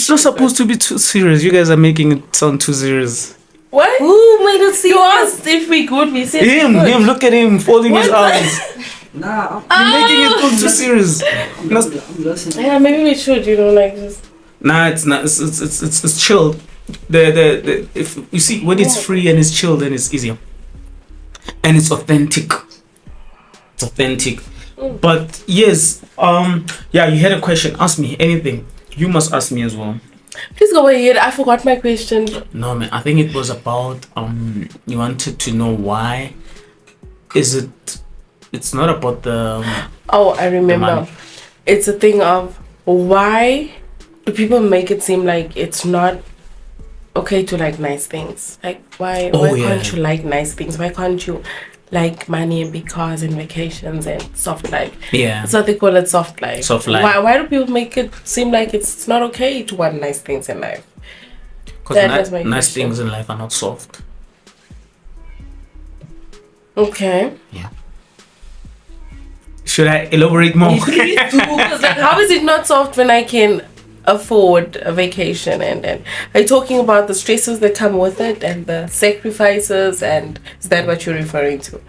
It's not supposed to be too serious. You guys are making it sound too serious. What? Who made it You serious? asked if we good. We said Him, we good. look at him folding his arms. Nah, You're making it look too serious. I'm listening. Yeah, maybe we should. Like just. Nah, it's not. It's chill. If you see when it's free and it's chill, then it's easier. And it's authentic. It's authentic. But yes, yeah, you had a question. Ask me anything. You must ask me as well. Please go ahead. I forgot my question. No, man. I think it was about you wanted to know why. Is it? It's not about the. Oh, I remember. It's a thing of why do people make it seem like it's not okay to like nice things? Like why can't you like nice things? Why can't you like money and big cars and vacations and soft life? Yeah. That's what they call it, soft life. Soft life. Why do people make it seem like it's not okay to want nice things in life? Because nice things in life are not soft. Okay. Yeah. Should I elaborate more? Please do. 'Cause, like, how is it not soft when I can afford a vacation? And are you talking about the stresses that come with it and the sacrifices? And is that what you're referring to?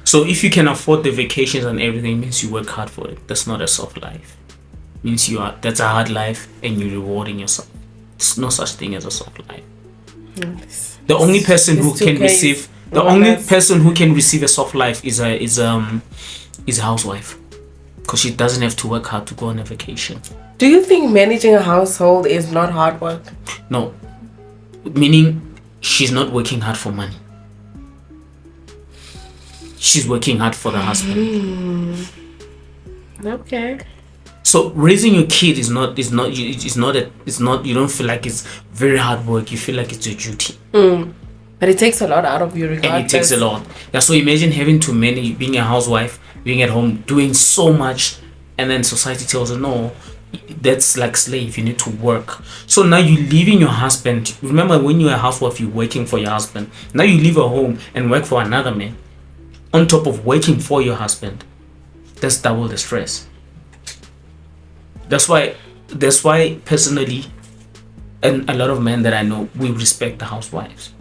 So if you can afford the vacations and everything, means you work hard for it. That's not a soft life. Means that's a hard life and you're rewarding yourself. There's no such thing as a soft life. The only person who can receive a soft life is a housewife, because she doesn't have to work hard to go on a vacation. Do you think managing a household is not hard work? No, meaning she's not working hard for money. She's working hard for the husband. Okay. So raising your kid is not you don't feel like it's very hard work. You feel like it's your duty. But it takes a lot out of you regardless. And it takes a lot. Yeah, so imagine having to manage, being a housewife, being at home, doing so much, and then society tells you, no, that's like slave, you need to work. So now you're leaving your husband. Remember, when you're a housewife, you're working for your husband. Now you leave a home and work for another man, on top of working for your husband. That's double the stress. That's why personally, and a lot of men that I know, we respect the housewives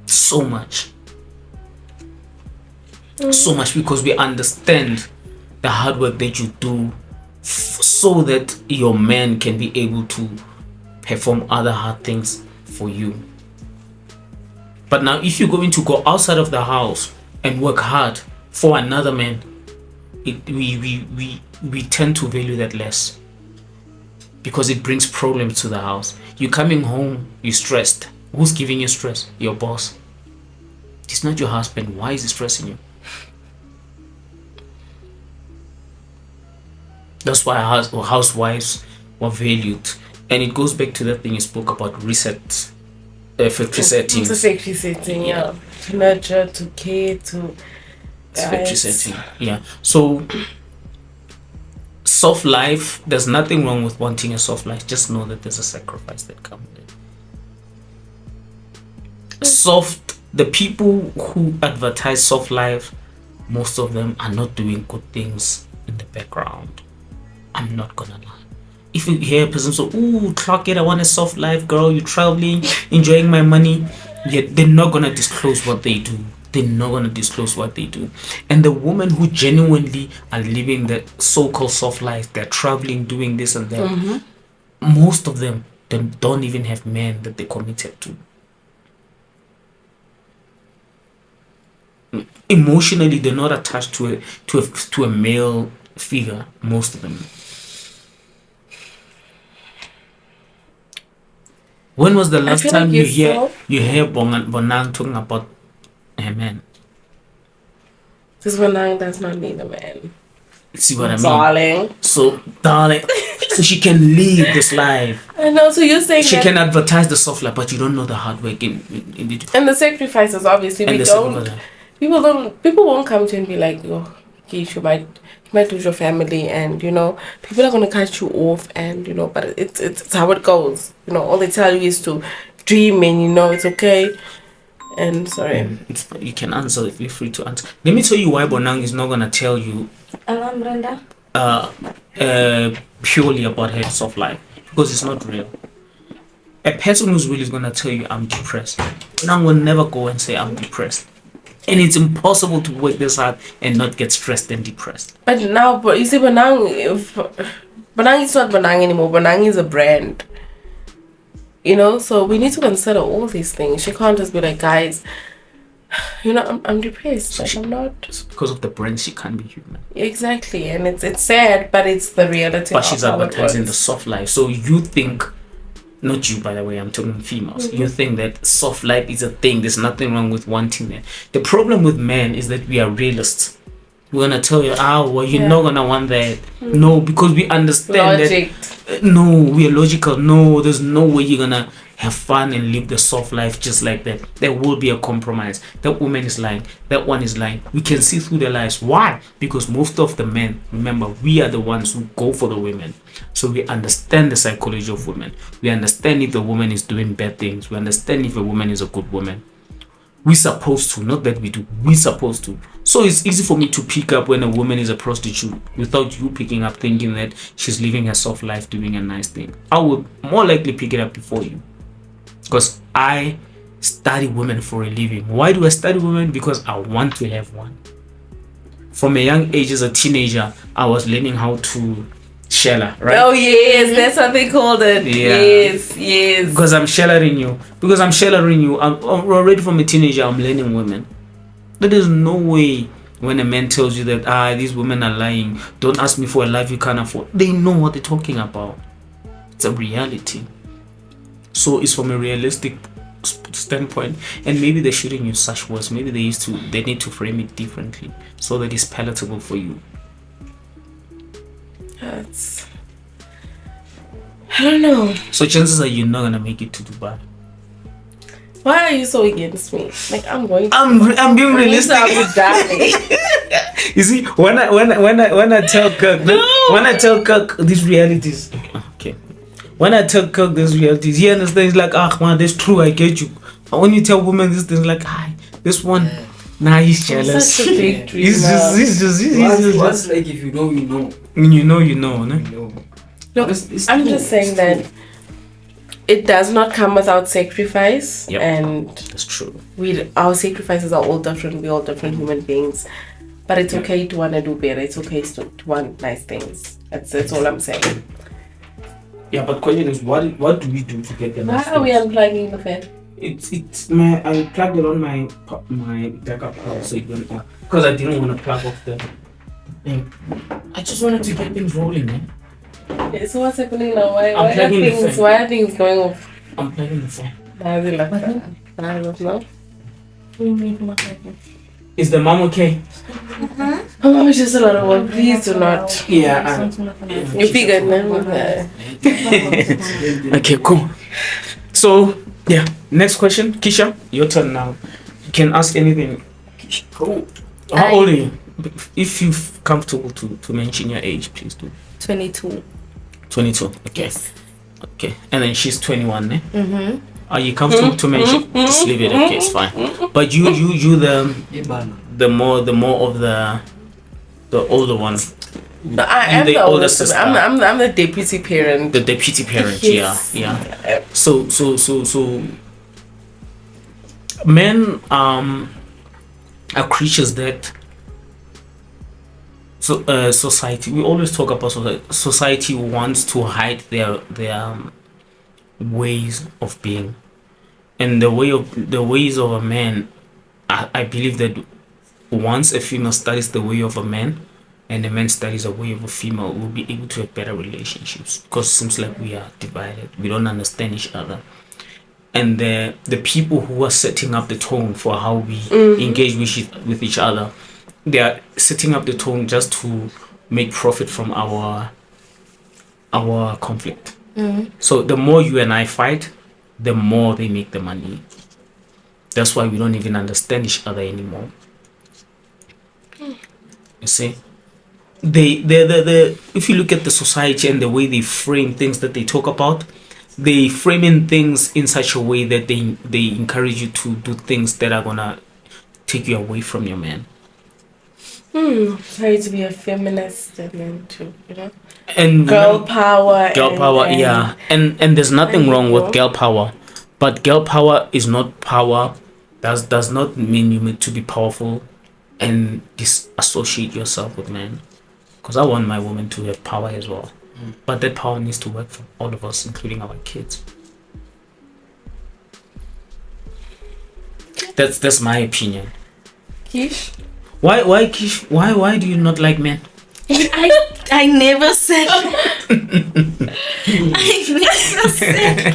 so much, because we understand the hard work that you do so that your man can be able to perform other hard things for you. But now if you're going to go outside of the house and work hard for another man, we tend to value that less, because it brings problems to the house. You're coming home, you're stressed. Who's giving you stress? Your boss. It's not your husband. Why is he stressing you? That's why housewives were valued. And it goes back to that thing you spoke about, factory setting. It's a factory setting, yeah. To nurture, to care, to... It's factory setting, yeah. So, soft life, there's nothing wrong with wanting a soft life. Just know that there's a sacrifice that comes with it. The people who advertise soft life, most of them are not doing good things in the background. I'm not gonna lie. If you hear a person say, ooh, clock it, I want a soft life, girl, you're traveling, enjoying my money, yet they're not gonna disclose what they do. And the women who genuinely are living that so-called soft life, they're traveling, doing this and that, most of them don't even have men that they're committed to. Emotionally, they're not attached to a male figure, most of them. When was the last time you hear Bonang talking about a man? This Bonang does not need a man. See what I mean? Darling. So she can live this life. I know, so you're saying she can advertise the soft life, but you don't know the hard work in it. And the sacrifices, obviously. People won't come to you and be like, oh, okay, you might lose your family, and people are gonna cut you off, and but it's how it goes. All they tell you is to dream, and it's okay. And sorry, you can answer. Feel free to answer. Let me tell you why Bonang is not gonna tell you Brenda. Purely about her soft life. because it's not real. A person who's real is gonna tell you I'm depressed, and I will never go and say I'm depressed. And it's impossible to work this hard and not get stressed and depressed. But you see, Banang is not Banang anymore. Banang is a brand. You know, so we need to consider all these things. She can't just be like, guys, you know, I'm depressed. So like, I'm not. Because of the brand, she can't be human. Exactly, and it's sad, but it's the reality. But she's advertising the soft life. So you think, not you by the way, I'm talking females. You think that soft life is a thing. There's nothing wrong with wanting that. The problem with men is that we are realists. We're gonna tell you, well, you're not gonna want that. No, because we understand that. No, we are logical. No, there's no way you're gonna have fun and live the soft life just like that. There will be a compromise. That woman is lying. That one is lying. We can see through their lies. Why? Because most of the men, remember, we are the ones who go for the women. So we understand the psychology of women. We understand if the woman is doing bad things. We understand if a woman is a good woman. We're supposed to, not that we do. We're supposed to. So it's easy for me to pick up when a woman is a prostitute without you picking up thinking that she's living her soft life, doing a nice thing. I would more likely pick it up before you. Because I study women for a living. Why do I study women? Because I want to have one. From a young age, as a teenager, I was learning how to sheller, right? Oh yes, that's what they called it. Yeah. Yes. Because I'm shellering you. I'm already from a teenager. I'm learning women. There is no way when a man tells you that these women are lying. Don't ask me for a life you can't afford. They know what they're talking about. It's a reality. So it's from a realistic standpoint, and maybe they shouldn't use such words. Maybe they need to frame it differently so that it's palatable for you. I don't know. So chances are you're not gonna make it to Dubai. Why are you so against me? Like I'm being realistic. You see, when I tell Kirk, when I tell Kirk these realities, okay. When I tell Kirk these realities, he understands. Like, man, that's true. I get you. But when you tell women these things, like, this one, he's jealous. Such a big dream. He's just like if you know, you know. You know, no? Look, I'm just saying that it does not come without sacrifice, and that's true. Our sacrifices are all different. We're all different human beings, but it's okay to want to do better. It's okay to want nice things. That's all I'm saying. Yeah, but question is, what do we do to get the nice things? Why are we unplugging the fan? I plugged it on my backup power, so it went off because I didn't want to plug off the thing. I just wanted to get things rolling, man. Okay, so what's happening now? Why are things going off? I'm plugging the fan. Is the mom okay? My mom is just a lot of work. Please do not. Yeah. You figured, no? Okay, cool. So, yeah. Next question. Kisha, your turn now. You can ask anything. Cool. How old are you? If you're comfortable to mention your age, please do. 22. 22. Okay. Yes. Okay. And then she's 21, eh? Mm-hmm. Are you comfortable to mention? Just leave it. Okay, it's fine. But you the more of the older one. No, I am the older sister. I'm the deputy parent. The deputy parent. Yes. Yeah. So men are creatures that society. We always talk about society wants to hide their ways of being, and the ways of a man. I believe that once a female studies the way of a man and a man studies the way of a female, we'll be able to have better relationships, because it seems like we are divided. We don't understand each other. And the people who are setting up the tone for how we engage with each other, they are setting up the tone just to make profit from our conflict. So the more you and I fight, the more they make the money. That's why we don't even understand each other anymore. You see, they if you look at the society and the way they frame things that they talk about, they frame in things in such a way that they encourage you to do things that are gonna take you away from your man. Try to be a feminist and then to, you know, And girl power. Girl power, yeah. And there's nothing wrong with girl power. But girl power is not power. Does not mean you need to be powerful and disassociate yourself with men. Because I want my woman to have power as well. But that power needs to work for all of us, including our kids. That's my opinion. Kish? Why Kish? Why do you not like men? I never said. I never said.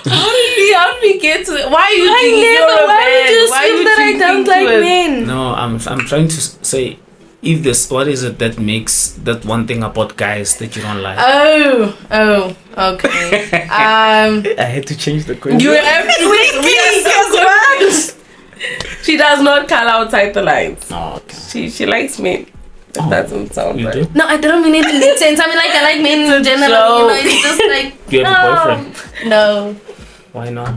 How did we get to it? Why are you thinking you're a Why man? would you Why are assume you that I thinking don't to like it? men? No, I'm trying to say, if this, what is it that makes that one thing about guys that you don't like? Oh, okay. I had to change the question. You have to. We are so much. She does not call outside the lines. Oh, okay. She likes men. That doesn't sound You right. do? No, I don't mean it in that sense. I mean, like, I like men in general. You know, it's just like. Do you have a boyfriend? No. Why not?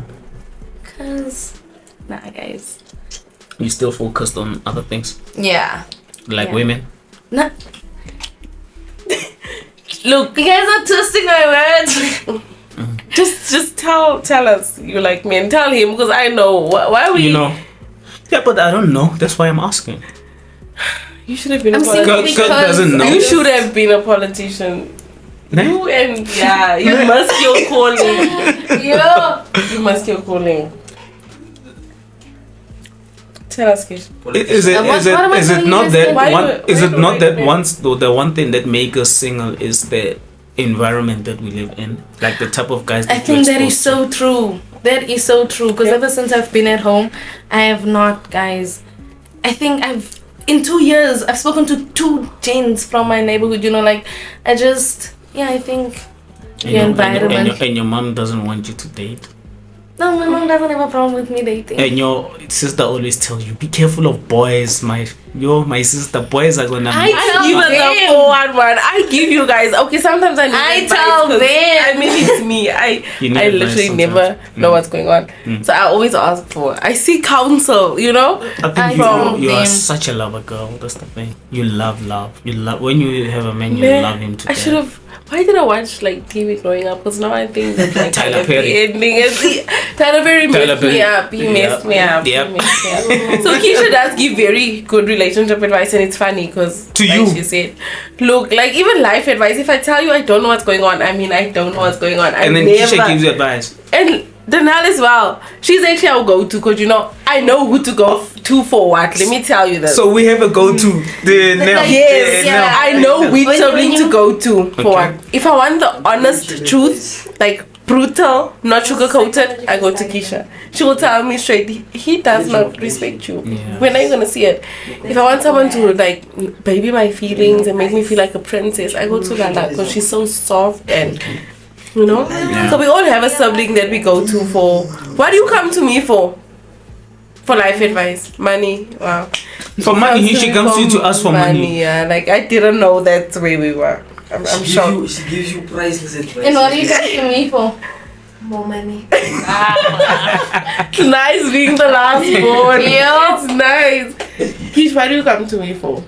Cause, nah, guys. You still focused on other things, Yeah. like Yeah. women. No. Look, you guys are twisting my words. Just tell us you like men. Tell him because I know why we. You know. Yeah, but I don't know. That's why I'm asking. You should have been I'm a single politician. God doesn't know. You should have been a politician. Nah? You and you must your calling. Yo. You must your calling. Tell us, Kish. Is it What am I is it telling not you that guys? Why one? do- Is why it do not white that men- once the one thing that makes us single is the environment that we live in, like the type of guys. I that think you're that is exposed so true. That is so true. Because Yeah. ever since I've been at home, I have not, guys. I think in 2 years, I've spoken to 2 gents from my neighborhood. You know, like, I think to. your environment. And your mom doesn't want you to date. No, my mom doesn't have a problem with me dating. And your sister always tells you, be careful of boys. My sister, boys are gonna. I tell Give us them. a 411. I give you guys. Okay, sometimes I need I advice tell 'cause, them. I mean, it's me. You need I advice literally sometimes. never know what's going on. So I always ask for. I seek counsel. You know. I think I you told are them. such a lover girl. That's the thing. You love. You love when you have a man. You Man, love him to I death. should have. Why did I watch like TV growing up? Because now I think that like Tyler the Perry. ending is Tyler Perry messed me up. He messed me up. Yep. He messed me up. So Keisha does give very good relationship advice, and it's funny because To like you. she said, look, like even life advice. If I tell you I don't know what's going on, I mean I don't know what's going on. And then Keisha gives you advice. And Danelle as well. She's actually our go-to because you know I know who to go to for what. Let me tell you this. So we have a go-to. The nail. Yes, the nail. I know which When sibling you- to go to for Okay. what. If I want the honest truth, like brutal, not sugar-coated, I go to Keisha. She will tell me straight, he does not respect you. Yeah. When are you gonna see it? If I want someone to like baby my feelings and make me feel like a princess, I go to Lala because she's so soft and you know. So we all have a sibling that we go to for. What do you come to me for? For life advice, money. Wow. For money, she comes to you to ask for money. Yeah, like I didn't know that's where we were. I'm shocked. She gives you priceless advice. And what are you coming to me for? More money. It's nice being the last born. Yeah. It's nice. Kish, why do you come to me for?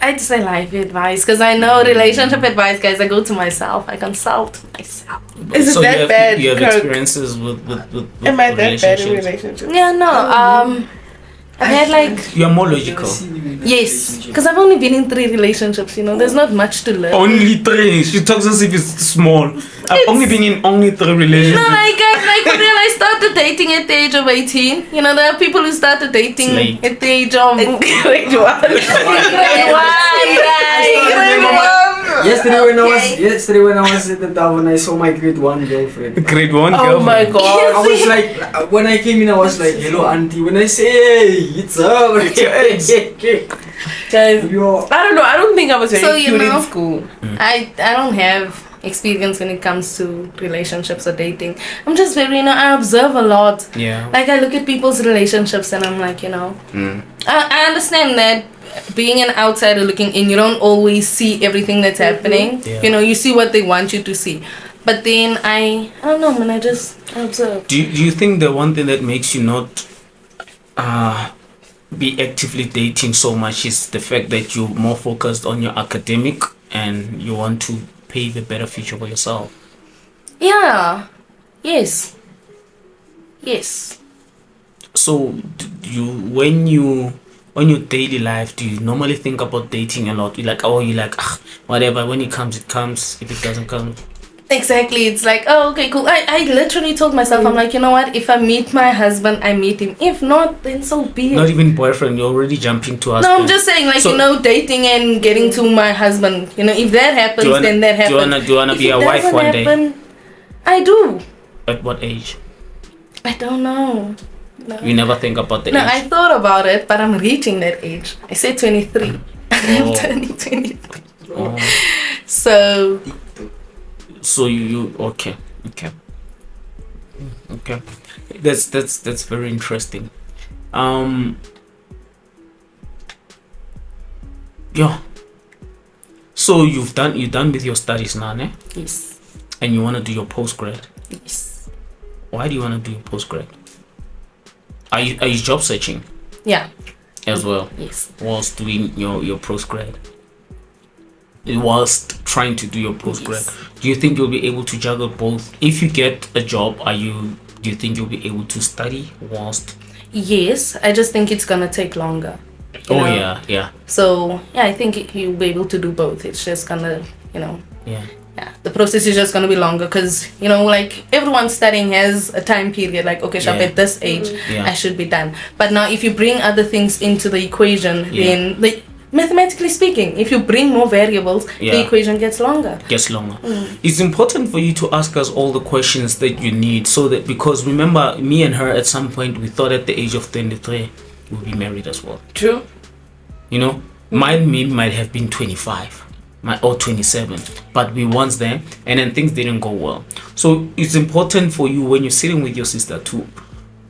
I'd say life advice because I know relationship advice, guys. I go to myself. I consult myself. Is it So that you have, bad, You have Kirk? experiences with Am I that bad in relationships. relationships? Yeah, no. I've had like You are more logical. yes, because I've only been in 3 relationships. You know, there's not much to learn. Only 3. She talks as if it's small. I've only been in only 3 No, relationships. like for real, I started dating at the age of 18. You know, there are people who started dating Late. at the age of grade 1. Grade one. Yesterday when I was at the town, I saw my grade 1 girlfriend. Grade 1 Oh girlfriend. my god. I was like, when I came in, I was like, hello auntie. When I say, hey, it's up. It's your ex. Guys, Yo. I don't know. I don't think I was very So, you cute know- in school. I don't have experience when it comes to relationships or dating. I'm just very, you know, I observe a lot. Yeah. Like I look at people's relationships and I'm like, you know, I understand that being an outsider looking in, you don't always see everything that's happening. Yeah. You know, you see what they want you to see. But then I don't know, man, I observe. Do you think the one thing that makes you not be actively dating so much is the fact that you're more focused on your academic and you want to pave a better future for yourself. Yeah. Yes. Yes. So when your daily life, do you normally think about dating a lot? You're like, whatever, when it comes, it comes. If it doesn't come. Exactly. It's like, oh, okay, cool. I literally told myself, I'm like, you know what? If I meet my husband, I meet him. If not, then so be it. Not even boyfriend. You're already jumping to husband. No, I'm just saying, like, so, dating and getting to my husband. If that happens, then that happens. Do you wanna be a wife one day? I do. At what age? I don't know. No. You never think about the age? No, I thought about it, but I'm reaching that age. I said 23. I'm turning 23. Oh. So you okay. That's very interesting. Yeah. So you're done with your studies now, ne? Yes. And you want to do your postgrad? Yes. Why do you want to do your postgrad? Are you job searching? Yeah. As well? Yes. Whilst doing your postgrad? Whilst trying to do your postgrad, yes. Do you think you'll be able to juggle both? If you get a job, do you think you'll be able to study whilst? Yes, I just think it's gonna take longer. You know? Yeah. So I think you'll be able to do both. It's just gonna, Yeah. Yeah, the process is just going to be longer because, like everyone studying has a time period. Like, okay, at this age, I should be done. But now if you bring other things into the equation, then mathematically speaking, if you bring more variables, the equation gets longer. It's important for you to ask us all the questions that you need so that, because remember, me and her at some point, we thought at the age of 23, we'll be married as well. True. Mine might have been 25. Or 27, but we once there, and then things didn't go well. So it's important for you when you're sitting with your sister to,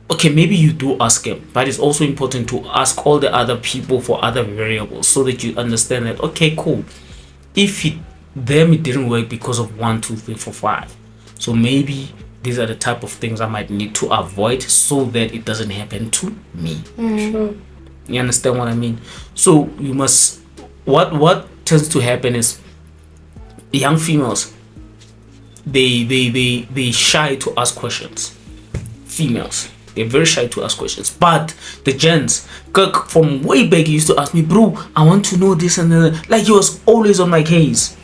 okay, maybe you do ask him, but it's also important to ask all the other people for other variables so that you understand that, okay, cool, if it didn't work because of 1, 2, 3, 4, 5, so maybe these are the type of things I might need to avoid so that it doesn't happen to me. Sure. You understand what I mean? So you must, what tends to happen is young females, they shy to ask questions. Females, they're very shy to ask questions. But the gents, Kirk from way back, he used to ask me, bro, I want to know this and that. Like, he was always on my case.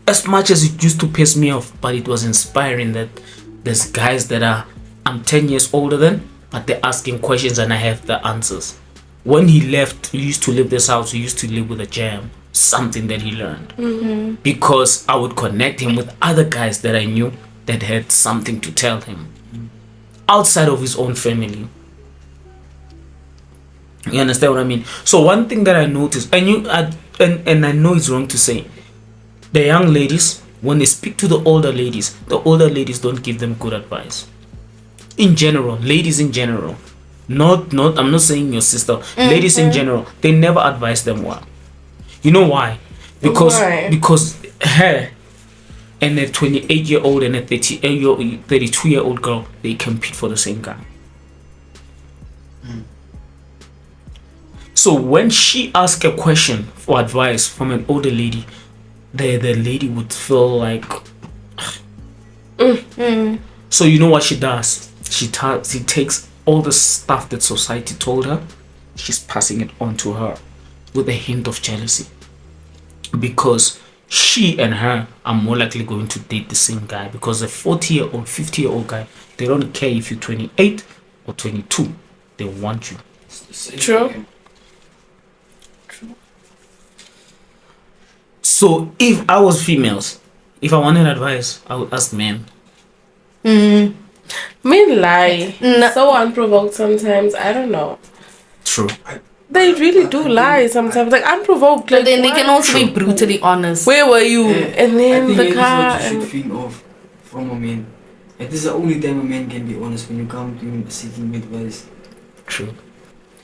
As much as it used to piss me off, but it was inspiring that there's guys that I'm 10 years older than, but they're asking questions and I have the answers. When he left, he used to leave this house, he used to live with a jam, something that he learned. Mm-hmm. Because I would connect him with other guys that I knew that had something to tell him outside of his own family. You understand what I mean? So one thing that I noticed, and I know it's wrong to say, the young ladies, when they speak to the older ladies don't give them good advice. In general, ladies in general. Not I'm not saying your sister. Ladies in general, they never advise them well. You know why? Because her and a 28-year-old and a 32-year-old girl, they compete for the same guy. So when she asks a question for advice from an older lady, the lady would feel like So you know what she does? She takes all the stuff that society told her, she's passing it on to her with a hint of jealousy, because she and her are more likely going to date the same guy, because a 40-year-old, 50-year-old guy, they don't care if you're 28 or 22, they want you. True. So if I was females, if I wanted advice, I would ask men. Men lie. So unprovoked sometimes. I don't know. True. They really do lie sometimes. Like, unprovoked. But then they can also be brutally honest. Where were you? And then the car. I think should think of from a man. It is the only time a man can be honest, when you come to him seeking advice. True.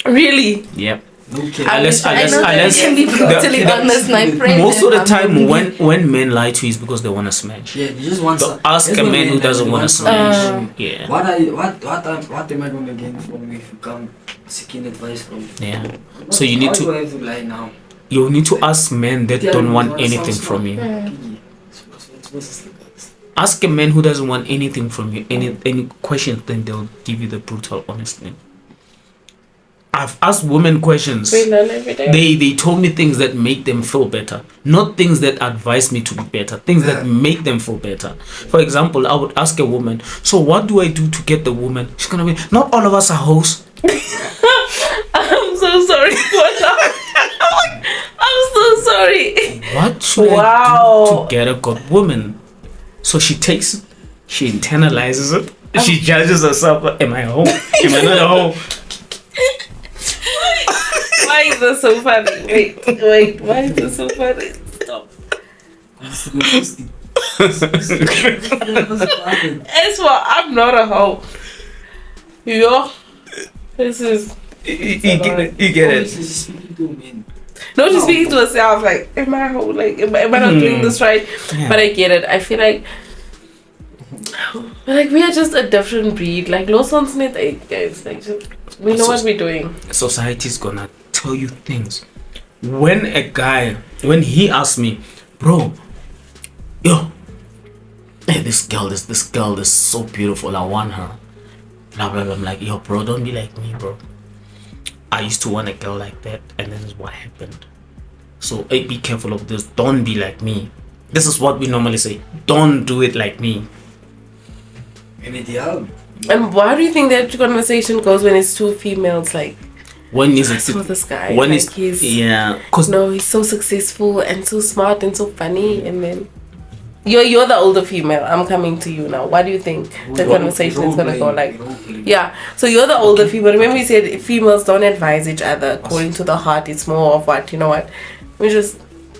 Really? Yep. Okay. Unless can be brutally honest. My friend. most of the time, when men lie to you, is because they want to smash. Yeah, you just want So ask a man who doesn't want to smash. Yeah. What am I gonna gain from if you come seeking advice from? Yeah. So you need Why to. do I have to lie now? You need to ask men that don't want anything from you. Ask a man who doesn't want anything from you, any questions, then they'll give you the brutal honesty. I've asked women questions. We learn every day. They told me things that make them feel better, not things that advise me to be better, things that make them feel better. For example, I would ask a woman, so what do I do to get the woman? She's gonna be, not all of us are hoes. I'm so sorry for that. I'm so sorry. What should I do to get a good woman? So she takes it, she internalizes it, she judges herself. Am I a hoe? Am I not a hoe? Why is this so funny? Wait. Why is this so funny? Stop. As well, I'm not a hoe. Yo, this is. You get it. Speaking to men. No, she's speaking to herself. Like, am I a hoe? Like, am I not doing this right? Yeah. But I get it. I feel like we are just a different breed. Like, Lawson's net 8 guys. Like, just, we know what we're doing. Society's gonna tell you things. When he asked me, bro, yo, hey, this girl is so beautiful, I want her. Blah blah blah. I'm like, yo, bro, don't be like me, bro. I used to want a girl like that, and this is what happened. So hey, be careful of this. Don't be like me. This is what we normally say. Don't do it like me. And why do you think that conversation goes when it's two females? Like, when is I it? saw this guy. When like, is he's cause he's so successful and so smart and so funny, and then you're the older female. I'm coming to you now. What do you think the conversation is gonna go like? Yeah. So you're the older female. Remember we said females don't advise each other according to the heart. It's more of what, you know what? We just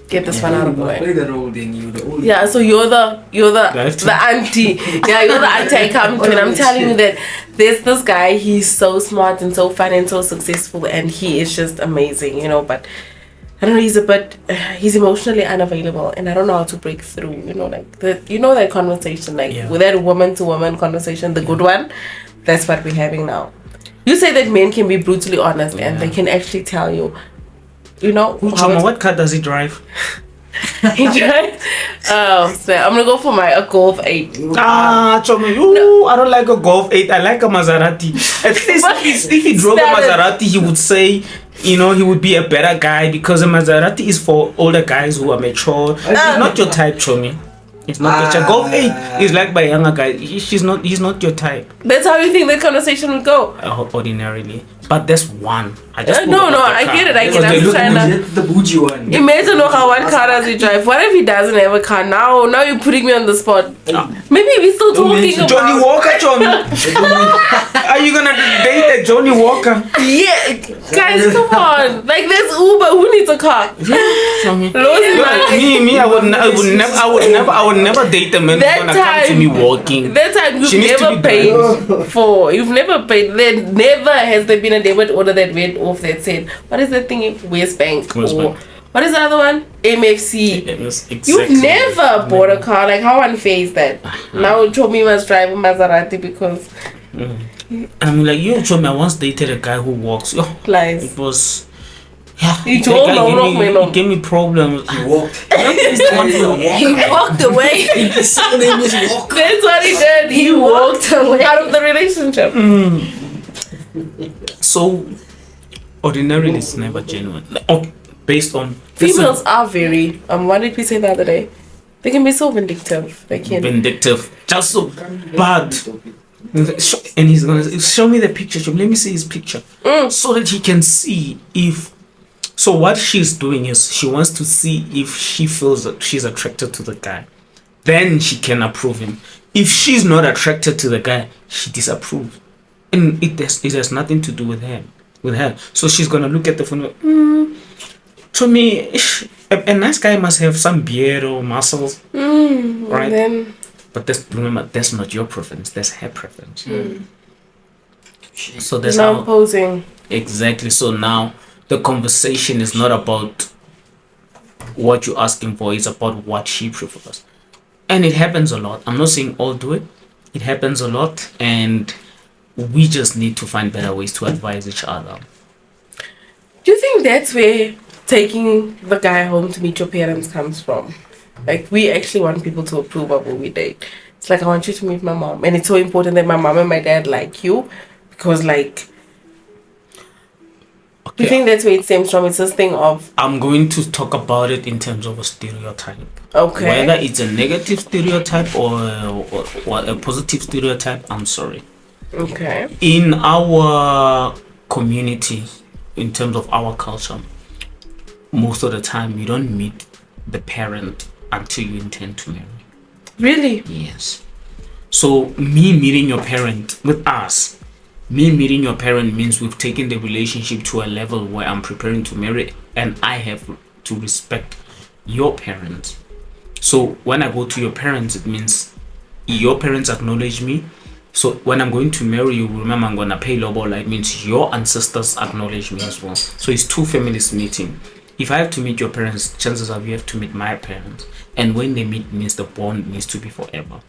get this one out of the way. Play the role then, you the older. Yeah, so you're the auntie. Yeah, you're the auntie I come to, and I'm telling you that there's this guy, he's so smart and so fun and so successful, and he is just amazing, you know, but I don't know, he's emotionally unavailable, and I don't know how to break through, you know, like that conversation, like with that woman to woman conversation, the good one, that's what we're having now. You say that men can be brutally honest and they can actually tell you, you know. Choma, what car does he drive? He drives. Oh, so I'm gonna go for a Golf 8. Choma, I don't like a Golf 8. I like a Maserati. At least if he drove a Maserati, he would say, you know, he would be a better guy, because a Maserati is for older guys who are mature. It's not your type, Chomi. It's not your type. Golf 8 is like by younger guys. He's not your type. That's how you think that conversation would go. Ordinarily. But that's one. I just I get it. I'm trying to. The bougie one. Imagine how what car does he drive? What if he doesn't have a car? Now you're putting me on the spot. Maybe we're still talking about Johnny Walker, Johnny. Are you gonna date a Johnny Walker? Yeah, guys, come on. Like, there's Uber. Who needs a car? Me. I would never date a man who's gonna come to me walking. That time you've never paid. There has there been a debit order that went off that said, what is that thing? West Bank. Or what is the other one? MFC. Exactly. You've never bought a car. Like, how unfair is that? Now Chomi must drive a Maserati because. I'm like, Chomi, I once dated a guy who walks. Lies. It was. Yeah, he gave me problems. He walked. He walked away. His name is Walker. That's what he did. He walked away out of the relationship. So, ordinarily, it's never genuine. Based on females are very. What did we say the other day? They can be so vindictive. They can vindictive, just so bad. And he's gonna show me the picture. Let me see his picture, so that he can see if. So what she's doing is she wants to see if she feels that she's attracted to the guy. Then she can approve him. If she's not attracted to the guy, she disapproves. And it has nothing to do with her. So she's gonna look at the phone like, to me, a nice guy must have some beard or muscles. Right? But remember, that's not your preference, that's her preference. So that's now posing. Exactly. So now the conversation is not about what you're asking for, it's about what she prefers. And it happens a lot. I'm not saying all do it. It happens a lot, and we just need to find better ways to advise each other. Do you think that's where taking the guy home to meet your parents comes from? Like, we actually want people to approve of what we date. It's like, I want you to meet my mom. And it's so important that my mom and my dad like you. Because, like, okay, you think that's where it stems from? It's this thing of... I'm going to talk about it in terms of a stereotype. Okay. Whether it's a negative stereotype or a positive stereotype, I'm sorry. Okay. In our community, in terms of our culture, most of the time you don't meet the parent until you intend to marry. Really? Yes. So me meeting your parent meeting your parent means we've taken the relationship to a level where I'm preparing to marry, and I have to respect your parents. So when I go to your parents, it means your parents acknowledge me. So when I'm going to marry you, remember, I'm gonna pay lobola. It means your ancestors acknowledge me as well. So it's two families meeting. If I have to meet your parents, chances are you have to meet my parents. And when they meet, means the bond needs to be forever.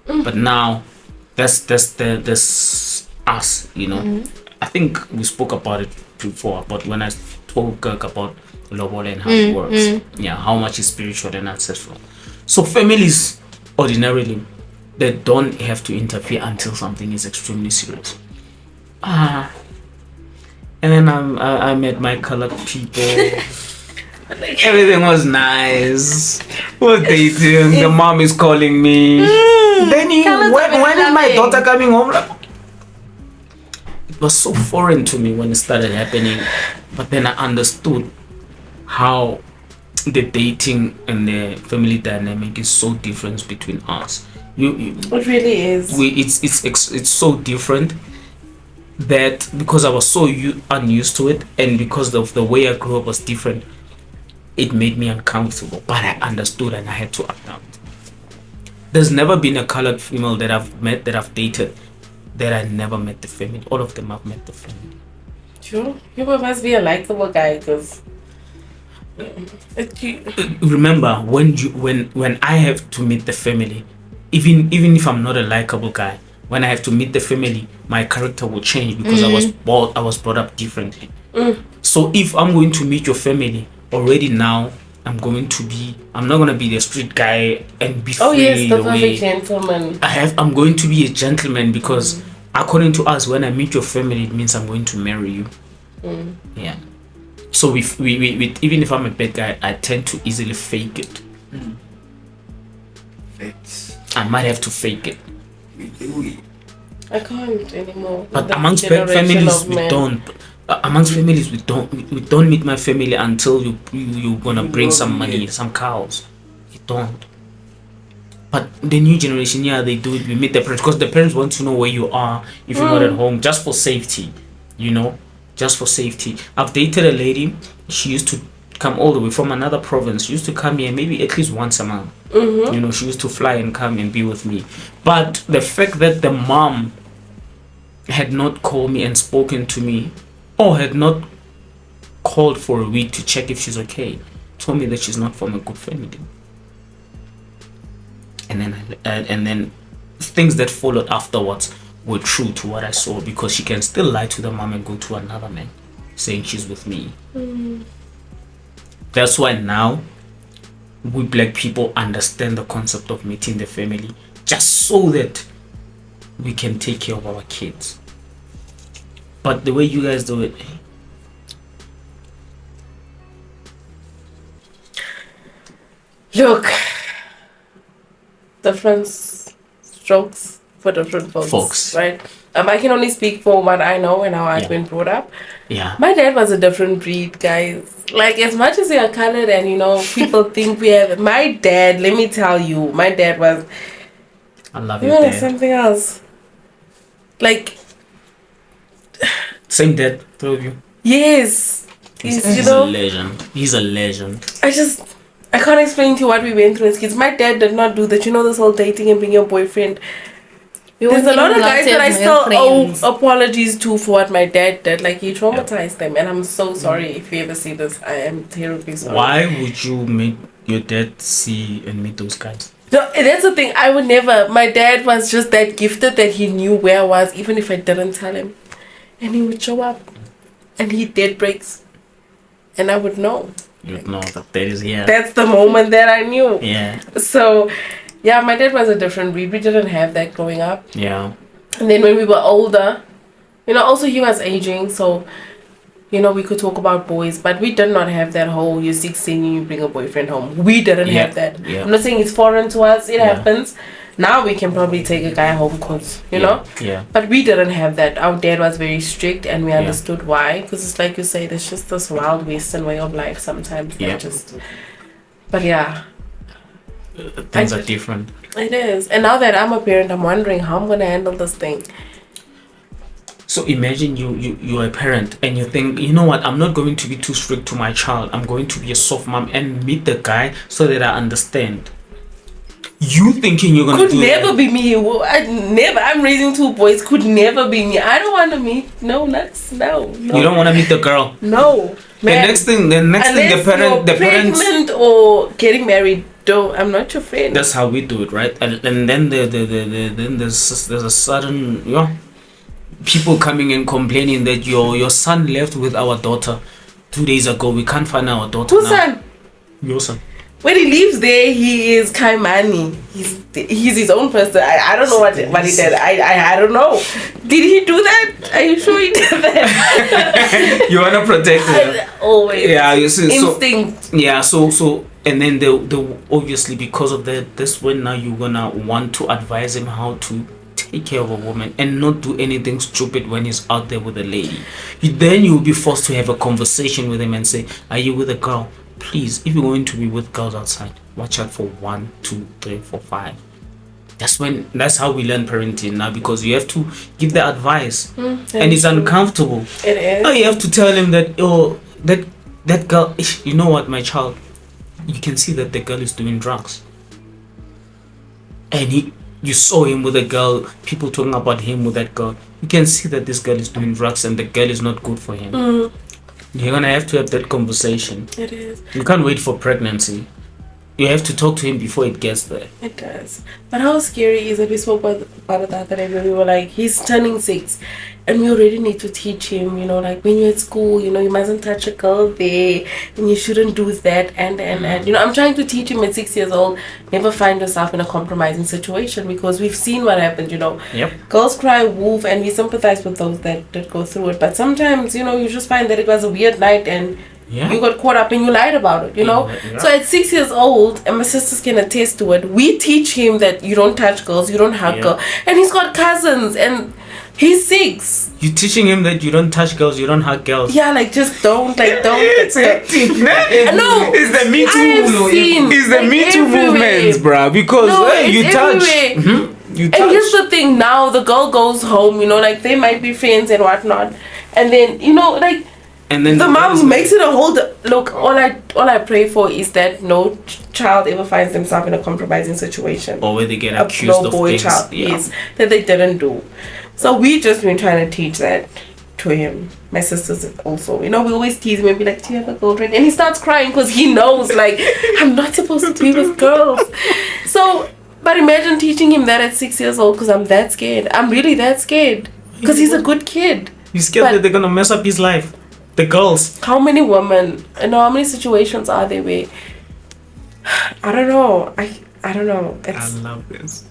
But now, that's us, you know. I think we spoke about it before, but when I told Kirk about lobola and how it works, how much is spiritual and ancestral. So families ordinarily, they don't have to interfere until something is extremely serious. And then I met my colored people. Everything was nice. What they doing? The mom is calling me. Then when is my daughter coming home? It was so foreign to me when it started happening. But then I understood how the dating and the family dynamic is so different between us. It really is. It's so different that because I was so unused to it, and because of the way I grew up was different, it made me uncomfortable. But I understood and I had to adapt. There's never been a colored female that I've met, that I've dated, that I never met the family. All of them I've met the family. Sure, you must be a likable guy, because remember when I have to meet the family, even if I'm not a likable guy, when I have to meet the family, my character will change because I was brought up differently. So if I'm going to meet your family, already now I'm not gonna be the street guy and be free. Oh yes, the perfect gentleman. I'm going to be a gentleman because according to us, when I meet your family, it means I'm going to marry you. Yeah. So we even if I'm a bad guy, I tend to easily fake it. I might have to fake it. I can't anymore. But amongst families, we don't. Amongst families, we don't meet my family until you're gonna bring some money, some cows. You don't. But the new generation, they do it. We meet the parents because the parents want to know where you are if you're not at home, just for safety. Just for safety. I've dated a lady. She used to come all the way from another province. She used to come here maybe at least once a month. She used to fly and come and be with me. But the fact that the mom had not called me and spoken to me, or had not called for a week to check if she's okay, told me that she's not from a good family. And then things that followed afterwards were true to what I saw, because she can still lie to the mom and go to another man saying she's with me. That's why now we black people understand the concept of meeting the family, just so that we can take care of our kids. But the way you guys do it, look, different strokes for different folks. Right? I can only speak for what I know and how I've been brought up. Yeah. My dad was a different breed, guys. Like, as much as we are colored and, people think we have... My dad, let me tell you, my dad was... I love your dad. Something else. Like... Same dad, two of you? Yes. He's a legend. He's a legend. I can't explain to you what we went through as kids. My dad did not do that. This whole dating and being your boyfriend. There's a lot of guys that I still owe friends. apologies to for what my dad did. Like, he traumatized them, and I'm so sorry if you ever see this. I am terribly sorry. Why would you make your dad see and meet those guys? No, that's the thing. I would never. My dad was just that gifted that he knew where I was, even if I didn't tell him. And he would show up, and he did breaks, and I would know. You'd know that is here. That's the moment that I knew. Yeah. So, yeah, my dad was a different breed. We didn't have that growing up. Yeah. And then when we were older, also he was aging, so, we could talk about boys, but we did not have that whole, you're 16 and you bring a boyfriend home. We didn't have that. Yeah. I'm not saying it's foreign to us, it happens. Now we can probably take a guy home because, know? Yeah. But we didn't have that. Our dad was very strict and we understood why. Because it's like you say, there's just this wild western way of life sometimes. Yeah. But yeah. Things are different. It is. And now that I'm a parent, I'm wondering how I'm going to handle this thing. So imagine you're a parent and you think, you know what, I'm not going to be too strict to my child. I'm going to be a soft mom and meet the guy so that I understand. You thinking you're going to do that? Could never that. be me. I'm raising 2 boys. Could never be me. I don't want to meet. No. You don't want to meet the girl. No. Man. The next thing the parents pregnant or getting married. I'm not your friend. That's how we do it, right? And then there's a sudden people coming and complaining that your son left with our daughter 2 days ago. We can't find our daughter. Whose son? Your son. When he leaves there, he is Kaimani. He's his own person. I don't know what he did. I don't know. Did he do that? Are you sure he did that? You wanna protect him. Always. Yeah, you see. Instinct. So and then they obviously because of that, that's when now you're gonna want to advise him how to take care of a woman and not do anything stupid when he's out there with a lady. Then you'll be forced to have a conversation with him and say, are you with a girl? Please, if you're going to be with girls outside, watch out for 1, 2, 3, 4, 5. That's how we learn parenting now, because you have to give the advice and it's uncomfortable. It is. Now you have to tell him that that girl, you know what, my child, you can see that the girl is doing drugs, and you saw him with a girl, people talking about him with that girl. You can see that this girl is doing drugs and the girl is not good for him. You're gonna have to have that conversation. It is. You can't wait for pregnancy. You have to talk to him before it gets there. It does. But how scary is it? We spoke about it the other day where we were like, he's turning 6 and we already need to teach him, like when you're at school, you mustn't touch a girl there and you shouldn't do that and I'm trying to teach him at 6 years old, never find yourself in a compromising situation, because we've seen what happened, Yep. Girls cry wolf and we sympathize with those that go through it. But sometimes, you just find that it was a weird night and you got caught up and you lied about it, Yeah. So at 6 years old, and my sisters can attest to it, we teach him that you don't touch girls, you don't hug girls. And he's got cousins and he's 6. You're teaching him that you don't touch girls, you don't hug girls. Yeah, just don't. It's hectic. No, it's the Me Too. It's the Me Too movements, bruh. Because you touch. You touch. And here's the thing: now the girl goes home. They might be friends and whatnot, and then and then the mom makes it a whole. Look, all I pray for is that no child ever finds themselves in a compromising situation, or where they get accused of things. Child, yes, that they didn't do. So we just been trying to teach that to him. My sisters also, we always tease him and be like, do you have a girlfriend? And he starts crying because he knows, I'm not supposed to be with girls. So, but imagine teaching him that at 6 years old, because I'm that scared. I'm really that scared, because he's a good kid. You're scared that they're gonna mess up his life. The girls. How many women, how many situations are there where, I don't know. I don't know. I love this.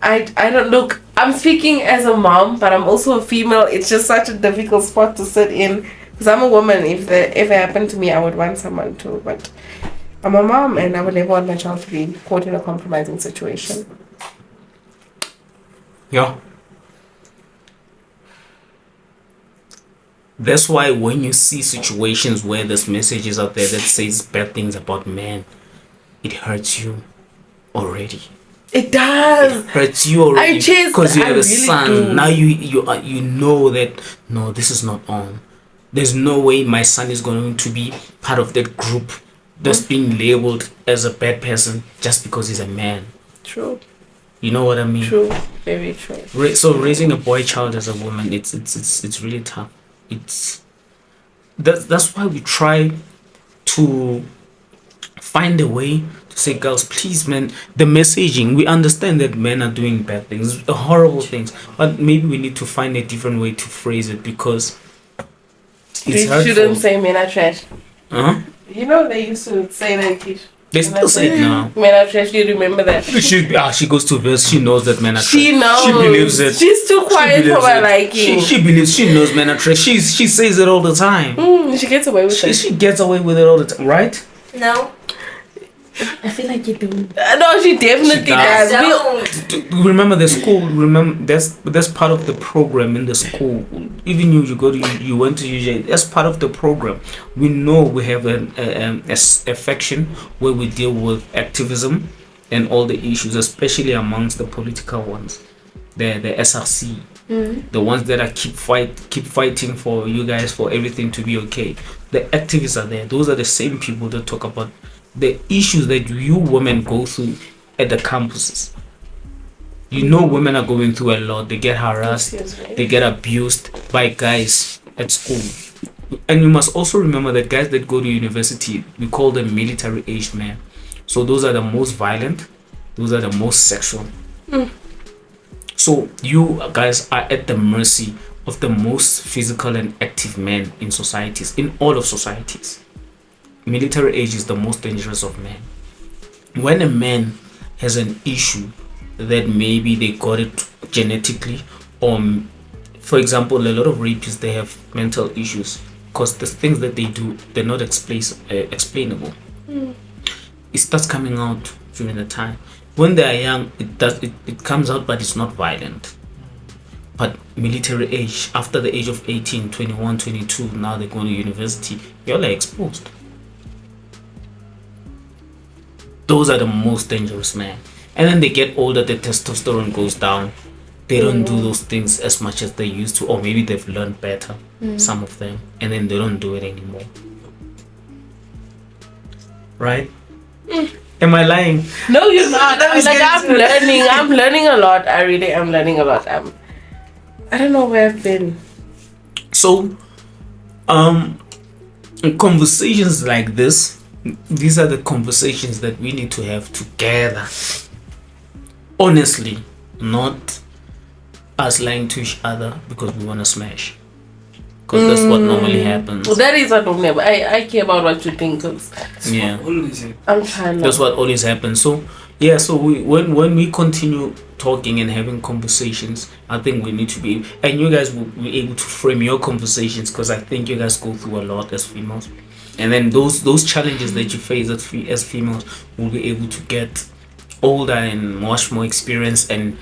I don't look. I'm speaking as a mom, but I'm also a female. It's just such a difficult spot to sit in, because I'm a woman. If it happened to me, I would want someone to. But I'm a mom, and I would never want my child to be caught in a compromising situation. Yeah. That's why when you see situations where there's messages out there that says bad things about men, it hurts you already. It does. It hurts you already because you have a really son. Do. Now you know that no, this is not on. There's no way my son is going to be part of that group that's being labeled as a bad person just because he's a man. True. You know what I mean? True, very true. So raising a boy child as a woman, it's really tough. That's why we try to find a way to say, girls, please, man, the messaging, we understand that men are doing bad things, horrible things, but maybe we need to find a different way to phrase it, because it's hurtful. You shouldn't say men are trash. Huh? You know they used to say that, Kish. They still say it now. Men are trash, you remember that? She goes to verse, she knows that men are trash. She knows. She believes it. She's too quiet for my liking. She believes, she knows men are trash. She says it all the time. She gets away with it. She gets away with it all the time, right? No. I feel like you do. No, she definitely does. Remember the school. Remember that's part of the program in the school. Even you went to UJ. That's part of the program. We know we have a section where we deal with activism and all the issues, especially amongst the political ones. The SRC, the ones that are keep fighting for you guys, for everything to be okay. The activists are there. Those are the same people that talk about the issues that you women go through at the campuses. You know, women are going through a lot. They get harassed, they get abused by guys at school. And you must also remember that guys that go to university, we call them military aged men. So those are the most violent, those are the most sexual. So you guys are at the mercy of the most physical and active men in societies, in all of societies. Military age is the most dangerous of men. When a man has an issue that maybe they got it genetically, or for example, a lot of rapists, they have mental issues because the things that they do, they're not explainable. It starts coming out during the time when they are young. It comes out, but it's not violent. But military age, after the age of 18, 21, 22, now they're going to university, you're like exposed. Those are the most dangerous men. And then they get older, the testosterone goes down. They don't do those things as much as they used to, or maybe they've learned better, some of them, and then they don't do it anymore. Right? Am I lying? No, you're not. I'm learning a lot. I really am learning a lot. I don't know where I've been. So, in conversations like this, these are the conversations that we need to have together. Honestly, not us lying to each other because we want to smash. Because that's what normally happens. Well, that is what normally happens. I care about what you think. Cause yeah. I'm trying. That's what always happens. So, yeah, so when we continue talking and having conversations, I think we need to be, and you guys will be able to frame your conversations, because I think you guys go through a lot as females. And then those challenges that you face as females will be able to get older and much more experience, and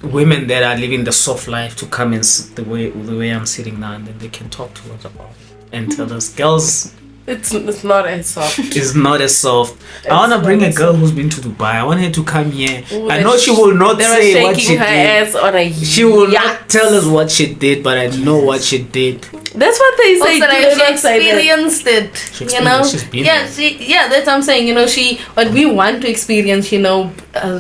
women that are living the soft life to come and sit the way I'm sitting now, and then they can talk to us about it and tell us, girls, it's not as soft. It's not as soft. I want to bring a girl who's been to Dubai. I want her to come here. Ooh, I know she will not say what she her did. Ass on a she will not tell us what she did, but I know what she did. That's what they say. Also, she experienced it. You know, yeah, that's what I'm saying. You know, what we want to experience. You know,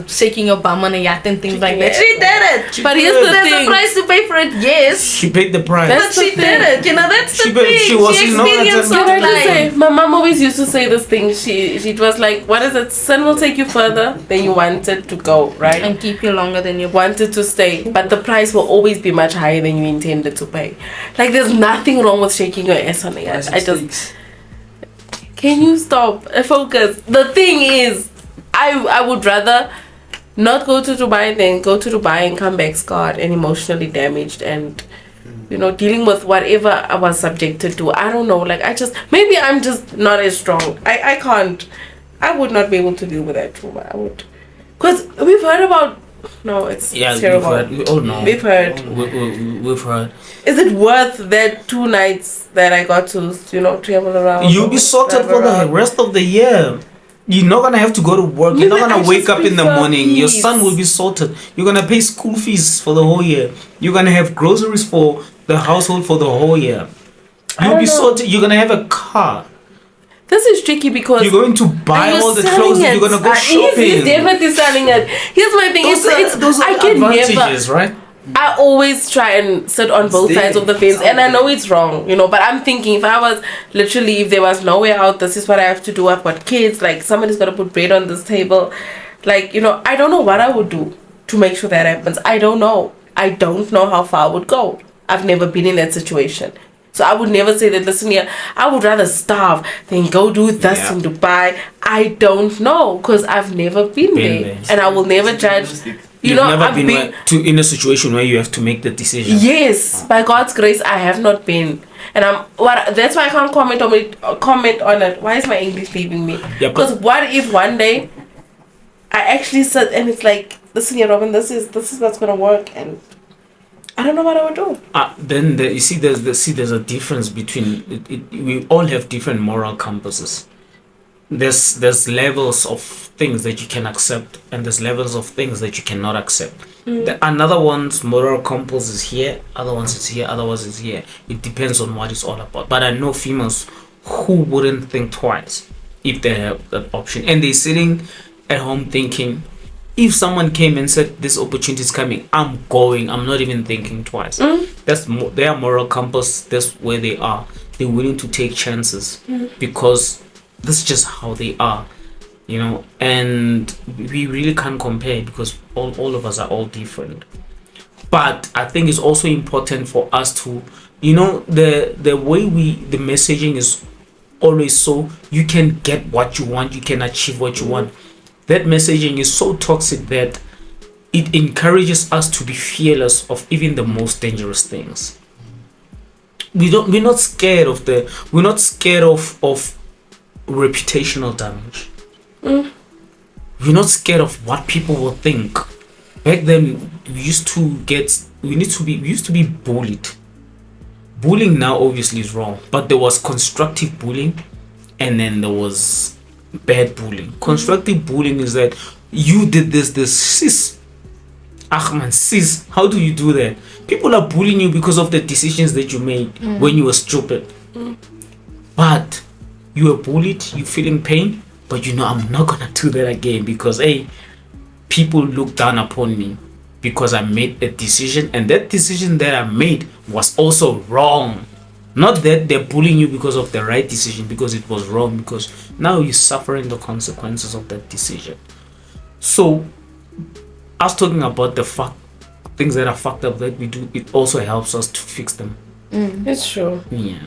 shaking your bum on a yacht and things like that. She did it. But here's the thing: there's a price to pay for it. Yes, she paid the price. But she did it. You know, that's the thing. She experienced life. My mom always used to say this thing. She was like, "What is it? Sun will take you further than you wanted to go, right? And keep you longer than you wanted to stay. But the price will always be much higher than you intended to pay. Like, there's nothing wrong with shaking your ass on the yacht. Can you stop? Focus. The thing is, I would rather not go to Dubai than go to Dubai and come back scarred and emotionally damaged and, you know, dealing with whatever I was subjected to. I don't know. Like, maybe I'm just not as strong. I can't. I would not be able to deal with that trauma. I would. Because we've heard about. No, it's terrible. We've heard. We've heard. Is it worth that 2 nights that I got to, you know, travel around? You'll be sorted for the rest of the year. You're not gonna have to go to work. You're not gonna wake up in the morning. Your son will be sorted. You're gonna pay school fees for the whole year. You're gonna have groceries for the household for the whole year. You'll be sorted. You're gonna have a car. this is tricky because you're going to buy all the clothes that you're gonna go shopping. He's definitely selling it. Here's my thing. Those are I can advantages, never, right? I always try and sit on both sides of the fence, and I know it's wrong, but I'm thinking if I was literally, if there was no way out, this is what I have to do. I've got kids, like somebody's got to put bread on this table, like, I don't know what I would do to make sure that happens. I don't know how far I would go. I've never been in that situation. So I would never say that, listen here, I would rather starve than go do this in Dubai. I don't know, because I've never been there. And I will never judge. You've never been in a situation where you have to make the decision. Yes, by God's grace, I have not been. And that's why I can't comment on it. Why is my English leaving me? Because what if one day I actually sit and it's like, listen here, Robin, this is what's gonna work, and I don't know what I would do. Then you see, there's a difference between we all have different moral compasses. There's levels of things that you can accept, and there's levels of things that you cannot accept. Another one's moral compass is here, other ones is here, other ones is here. It depends on what it's all about. But I know females who wouldn't think twice if they have that option, and they're sitting at home thinking, if someone came and said this opportunity is coming, I'm going. I'm not even thinking twice. That's their moral compass. That's where they are. They're willing to take chances because this is just how they are, and we really can't compare because all of us are all different. But I think it's also important for us to, the way the messaging is always so you can get what you want, you can achieve what you want. That messaging is so toxic that it encourages us to be fearless of even the most dangerous things. We're not scared of reputational damage. We're not scared of what people will think. Back then we used to be bullied. Bullying now obviously is wrong, but there was constructive bullying and then there was bad bullying. Constructive bullying is that you did this sis. Sis, how do you do that? People are bullying you because of the decisions that you made when you were stupid. But you were bullied, you feeling pain, but I'm not gonna do that again because people look down upon me because I made a decision, and that decision that I made was also wrong. Not that they're bullying you because of the right decision, because it was wrong, because now you're suffering the consequences of that decision. So I was talking about the things that are fucked up that we do. It also helps us to fix them. It's true. Yeah.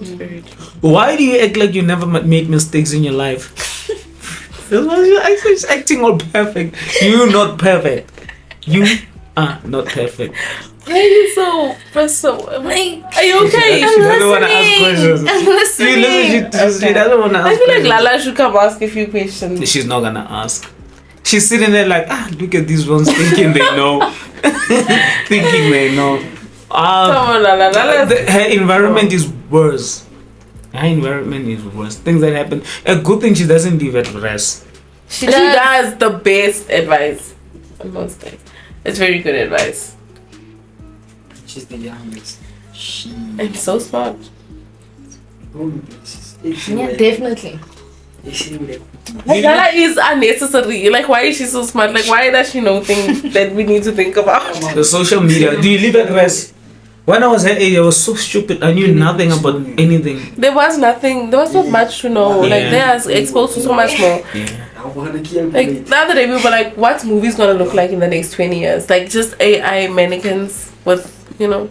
It's very true. Why do you act like you never made mistakes in your life? You're acting all perfect. You're not perfect. You are not perfect. Why are you so like, are you okay? She doesn't want to ask questions. I'm listening. She doesn't want to ask I feel like questions. Lala should come ask a few questions. She's not gonna ask. She's sitting there like, look at these ones thinking they know. Thinking they know. Come on, Lala. Her environment is worse. Her environment is worse. Things that happen. A good thing she doesn't leave at rest. She does the best advice on most things. It's very good advice. She's the youngest. And so smart. Yeah, definitely. Lala is unnecessary. Like, why is she so smart? Like, why does she know things that we need to think about? The social media. Do you live at rest? When I was her age, I was so stupid. I knew nothing about anything. There was nothing. There was not much to know. Yeah. Like, they are exposed to so much more. Yeah. Like, the other day we were like, what's movies gonna look like in the next 20 years? Like, just AI mannequins with,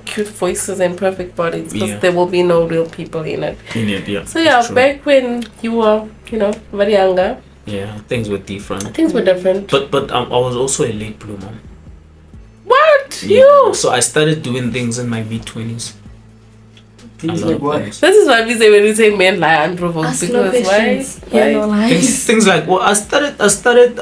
cute voices and perfect bodies. Because there will be no real people in it. Yeah. So, yeah, back when you were, very younger. Yeah, things were different. Things were different. But I was also a late bloomer. What? Yeah. You? So I started doing things in my mid-20s. Things like what? This is what we say when we say men lie unprovoked. Ask Because no why? questions. Yeah, no lies. Things like, well, I started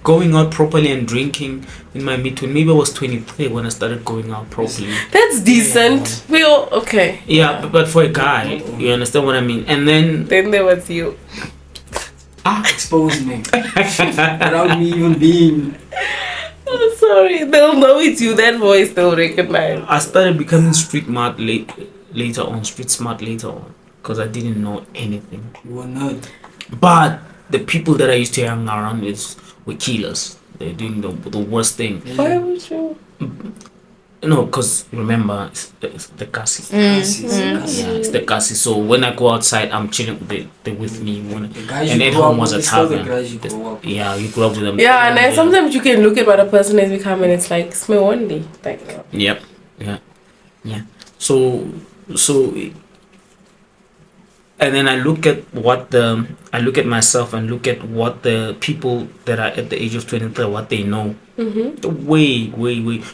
going out properly and drinking in my mid-20s. Maybe I was 23 when I started going out properly. That's decent. We all okay. Yeah, but for a guy, you understand what I mean? And then there was you. Expose me. Without me even being. Oh, sorry. They'll know it's you. That voice they'll recognize. I started becoming street smart later on. because I didn't know anything. You were not. But the people that I used to hang around with were killers. They're doing the worst thing. Why would you? No, because remember, it's the Kasi. Mm. Yeah, it's the Kasi. So when I go outside, I'm chilling with they're with me. And at home was a tavern. Yeah, you grew up with them. Yeah, and then sometimes you can look at what a person has become and it's like, smell only. Like, yep. Yeah. So, and then I look at myself and look at what the people that are at the age of 23, what they know. mm-hmm. Way,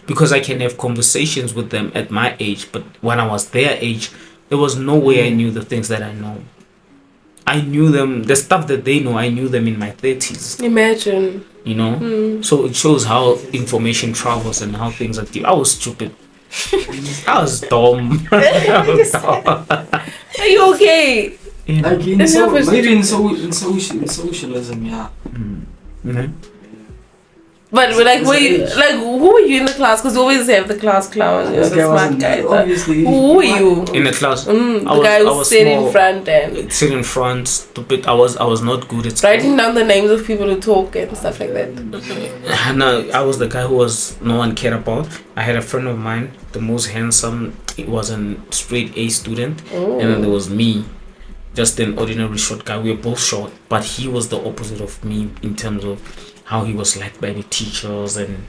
because I can have conversations with them at my age, but when I was their age, there was no way I knew the things that I know. I knew them, the stuff that they know, I knew them in my 30s. Imagine. You know? So it shows how information travels and how things are deep. I was stupid. I was dumb. Are you okay? Yeah. Like maybe in socialism, yeah. Mm-hmm. But like, who were you in the class? Because we always have the class clown, the smart guy. Obviously. Who were you? In the class? The guy who sit in front and sit in front, stupid. I was not good at school. writing down the names of people who talk and stuff like that. No, I was the guy who no one cared about. I had a friend of mine, the most handsome. He was a straight A student, and then there was me, just an ordinary short guy. We were both short, but he was the opposite of me in terms of how he was liked by the teachers and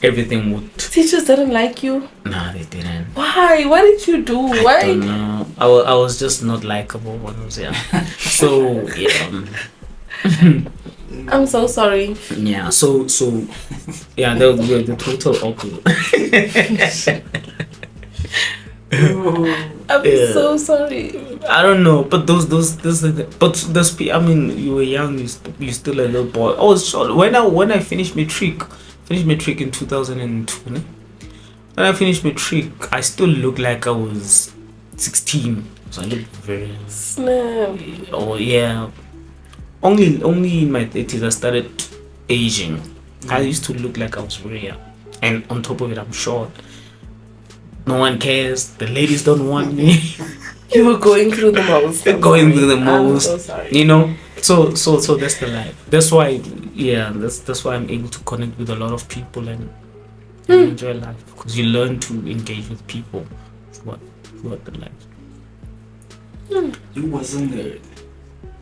everything would. Teachers didn't like you? Nah, they didn't. Why? What did you do? Why? I don't know. I was just not likable when I was young. So yeah. I'm so sorry. Yeah. So yeah, the total opposite. I'm so sorry. I don't know, but I mean, you were young, you still a little boy. I was shocked when I finished matric in 2020. When I finished matric, I still looked like I was 16. So I looked very snap. Oh yeah. Only in my 30s I started aging. I used to look like I was very young, and on top of it, I'm short. No one cares. The ladies don't want me. You were going through the most. Going through the most. I'm so sorry. You know. So that's the life. That's why. Yeah. That's why I'm able to connect with a lot of people and enjoy life, because you learn to engage with people throughout the life. You was a nerd.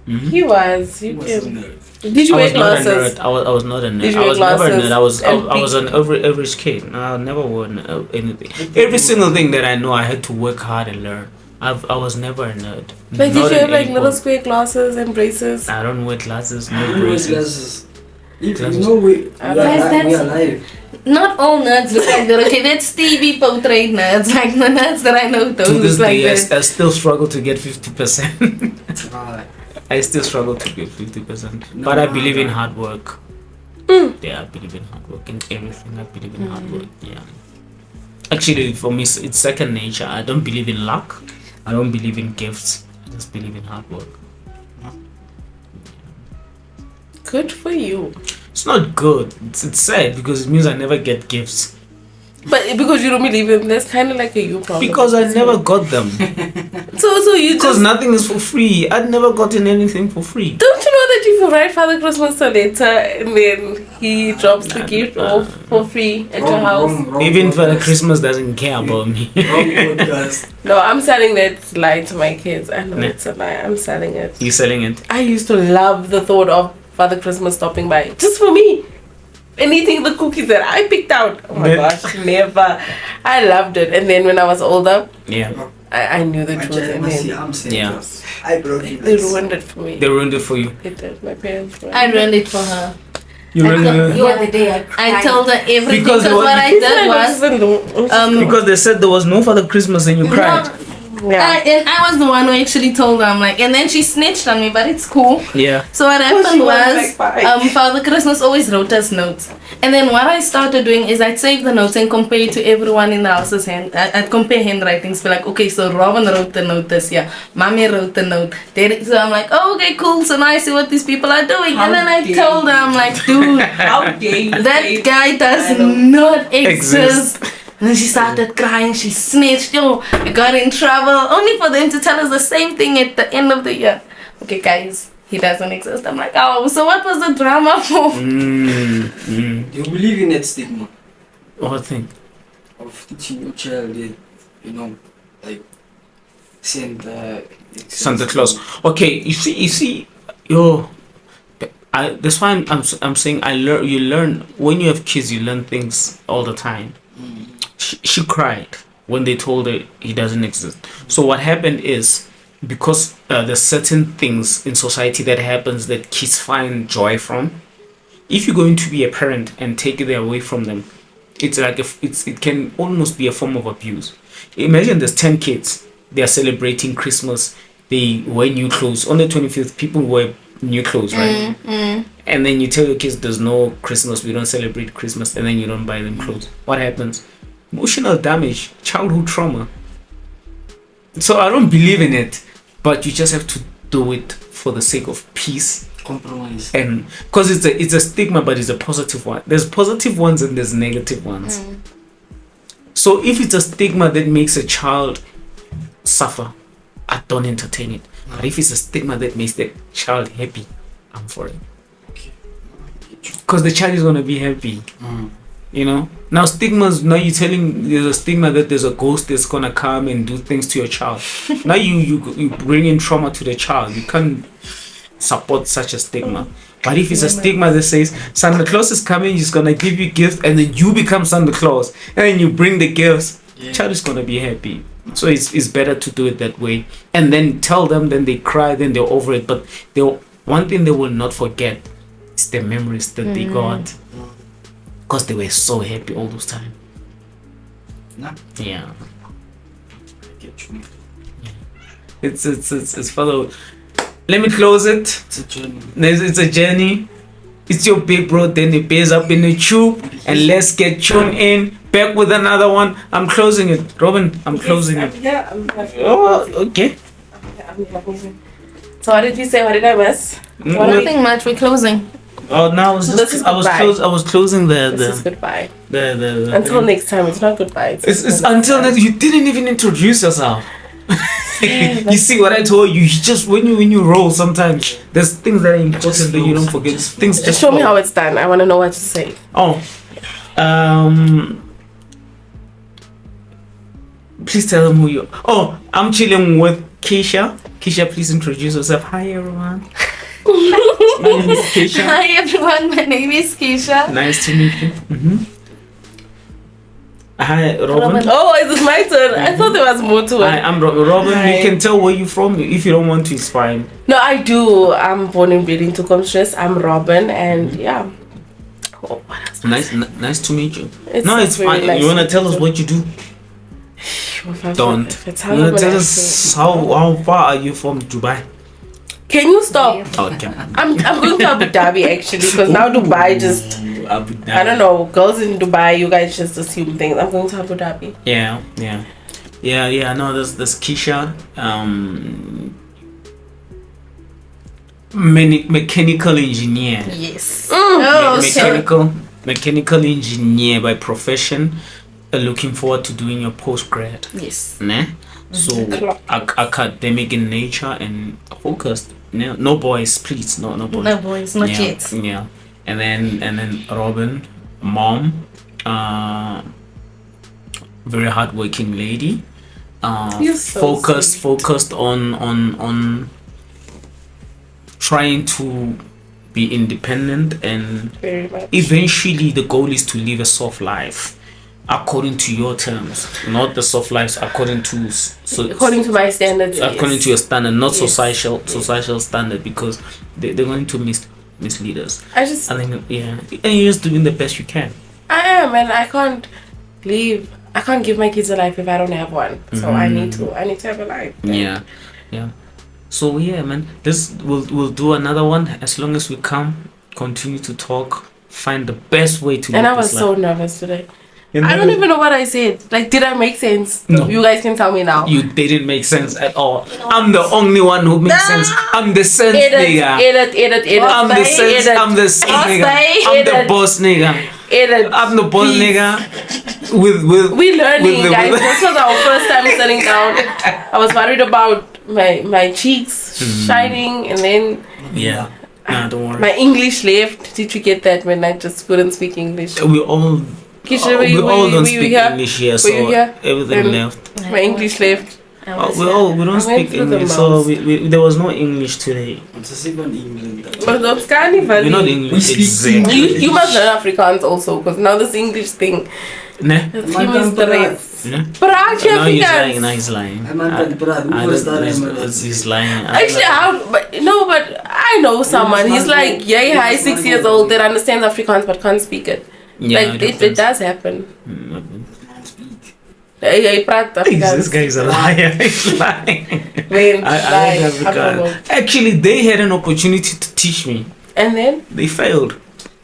Mm-hmm. He was. You was a nerd. Did you wear glasses? I was not a nerd. Did you I was wear never a glasses? nerd. I was an average kid. I never wore anything. Every single thing that I know, I had to work hard and learn. I was never a nerd. Like, did you have like little square glasses and braces? I don't wear glasses. No You braces. glasses. If you know we are alive. Not all nerds look like that. Okay, that's TV portrait nerds. Like the nerds that I know don't To this look like day, that. I still struggle to get 50%. Right. I still struggle to get 50%. But I believe in hard work. Yeah, I believe in hard work. In everything, I believe in hard work. Yeah. Actually, for me, it's second nature. I don't believe in luck. I don't believe in gifts. I just believe in hard work. Good for you. It's not good. It's sad because it means I never get gifts. But because you don't believe in, that's kind of like a you problem. Because I never got them. So you Because just nothing is for free. I'd never gotten anything for free. don't you know that if you write Father Christmas a letter and then he drops the gift off for free at your house? Even Father Christmas doesn't care about me. Wrong podcast. No, I'm selling that lie to my kids. I know Nah. it's a lie. I'm selling it. You're selling it. I used to love the thought of Father Christmas stopping by just for me and eating the cookies that I picked out. Oh my gosh, never. I loved it. And then when I was older, Yeah. I knew the truth. And then I'm saying Yeah. this. I brought you they this. ruined it for me. They ruined it for you. They did. My parents ruined I it. ruined it for her. You ruined it. The other day I told her everything Because because what I did was Because they said there was no Father Christmas and you cried. yeah. and I was the one who actually told her. I'm like, and then she snitched on me, but it's cool. Yeah. So what she happened was was, like, bye. Father Christmas always wrote us notes. And then what I started doing is I'd save the notes and compare it to everyone in the house's hand. I'd compare handwritings. Be like, okay, so Robin wrote the note this year. Mommy wrote the note. So I'm like, oh, okay, cool. So now I see what these people are doing. And then I told her, I'm like, dude, How dare you? that guy does not exist. And then she started crying. She snitched. Yo, I got in trouble. Only for them to tell us the same thing at the end of the year. Okay, guys, he doesn't exist. I'm like, oh, so what was the drama for? Do you believe in that stigma? What thing? Of teaching your child, like Santa Claus. Okay, you see, yo. That's why I'm saying you learn when you have kids. You learn things all the time. She cried when they told her he doesn't exist. So what happened is, because there's certain things in society that happens that kids find joy from. If you're going to be a parent and take it away from them, it's like it can almost be a form of abuse. Imagine there's 10 kids. They are celebrating Christmas. They wear new clothes on the 25th. People wear new clothes, right? And then you tell your kids there's no Christmas, we don't celebrate Christmas, and then you don't buy them clothes. What happens? Emotional damage, childhood trauma. So I don't believe in it, but you just have to do it for the sake of peace, compromise, and because it's a stigma, but it's a positive one. There's positive ones and there's negative ones. So if it's a stigma that makes a child suffer, I don't entertain it. But if it's a stigma that makes the child happy, I'm for it. Because the child is gonna be happy. Now stigmas. Now you're telling there's a stigma that there's a ghost that's gonna come and do things to your child. Now you bring in trauma to the child. You can't support such a stigma. But if it's a stigma that says Santa Claus is coming, he's gonna give you gifts, and then you become Santa Claus, and then you bring the gifts, child is gonna be happy. So it's better to do it that way, and then tell them. Then they cry. Then they're over it. But one thing they will not forget is the memories that they got, because they were so happy all those time. Yeah. It's follow. Let me close it. It's a journey. It's a journey. It's your big bro, then it pays up in the tube, and let's get tuned in. Back with another one. I'm closing it. Robin, I'm closing it. Yeah, Okay. So what did you say? What did I miss? Nothing much. We're closing. Oh, now I was closing This is goodbye. the Until next time. It's not goodbye. It's until next. You didn't even introduce yourself. You see what I told you? You just when you roll, sometimes there's things that are important that you don't forget. Things just show me how it's done. I want to know what to say. Oh, please tell them who you. Oh, I'm chilling with Keisha. Keisha, please introduce yourself. Hi everyone. My name is Keisha. Hi everyone. My name is Keisha. Nice to meet you. Hi, Robin. Oh, is it my turn? I thought there was more to it. Hi, I'm Robin. Robin, Hi. You can tell where you're from. If you don't want to, it's fine. No, I do. I'm born and bred in Tukomstress. I'm Robin, and yeah. Oh, what else? Nice to meet you. It's fine. nice You wanna tell us what you do? Don't. You wanna tell us how far are you from Dubai? Can you stop? Okay. I'm going to Abu Dhabi actually, because now Dubai just Abu Dhabi. I don't know, girls in Dubai, you guys just assume things. I'm going to Abu Dhabi. Yeah. No, there's Keisha. Mechanical engineer. Yes. Mechanical engineer by profession. Looking forward to doing your postgrad. Yes. Né? So academic in nature and focused. No boys, please. No boys. No boys, not yet. Yeah. And then Robin, mom, very hardworking lady. So focused on trying to be independent, and very much. Eventually the goal is to live a soft life according to your terms, not the soft lives according to according to my standards. According to your standard, not Yes. societal standard, because they're going to mislead us. I think and you're just doing the best you can. I am, and I can't leave. I can't give my kids a life if I don't have one. So I need to have a life. Yeah. So yeah, man, this we'll do another one as long as we continue to talk, find the best way to. And I was so nervous today. I don't even know what I said. Like, did I make sense? No. You guys can tell me now. You didn't make sense at all. I'm the only one who makes sense. I'm the sense nigga. Edit. I'm the sense nigga. I'm the boss nigga. I'm the boss nigga. We learning, guys. This was our first time sitting down. I was worried about my cheeks shining, and then nah, don't worry. my English left. Did you get that when I just couldn't speak English? We all don't speak English here, so everything left. My English left. We don't speak English, so there was no English today. But that's carnival. We're not English. Exactly. You must learn Afrikaans also, because now this English thing. Nah. That's human stress. Nah. Praat je Now Afrikaans? he's lying. He's lying. Actually, but I know someone. He's like, high 6 years old that understands Afrikaans but can't speak it. Yeah, like it does happen. This guy's a liar. He's lying. I love Afrikaans. Actually, they had an opportunity to teach me. And then? They failed.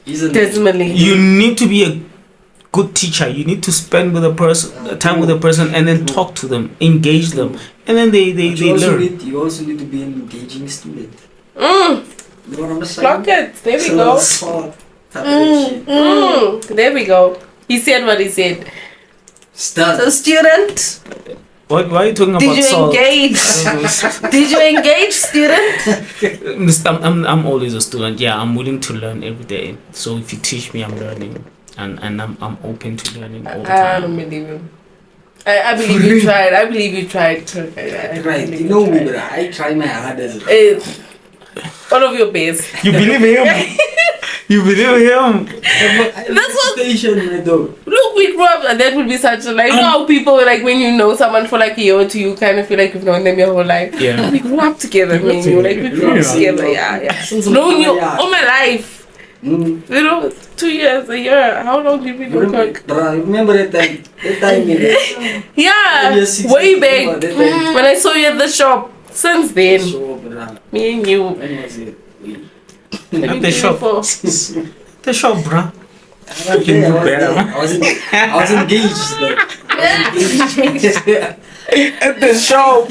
Dismally. You need to be a good teacher. You need to spend with a person, time with a person, and then talk to them, engage them, and then they learn. You also need to be an engaging student. You know what I'm saying? Clock it. There we go. There we go. He said what he said. So, student. Why are you talking about salt? Did you engage, student? I'm always a student. Yeah, I'm willing to learn every day. So if you teach me, I'm learning, and I'm open to learning all the time. I don't believe him. I believe you tried. I believe you tried. You know me, but I try my hardest. All of your best. You believe him? You believe him? That's what. Station, though. Look, we grew up, and that would be such a like. You know how people like when you know someone for like a year or two, you kind of feel like you've known them your whole life. Yeah. We grew up together, man. You like we grew up together. Yeah. Known you all my life. You know, 2 years, a year. How long did we know? Remember that time? Yeah, way back when I saw you at the shop. Since then, me and you. At the shop. The shop, bruh. You can do better. I was engaged though. At the shop.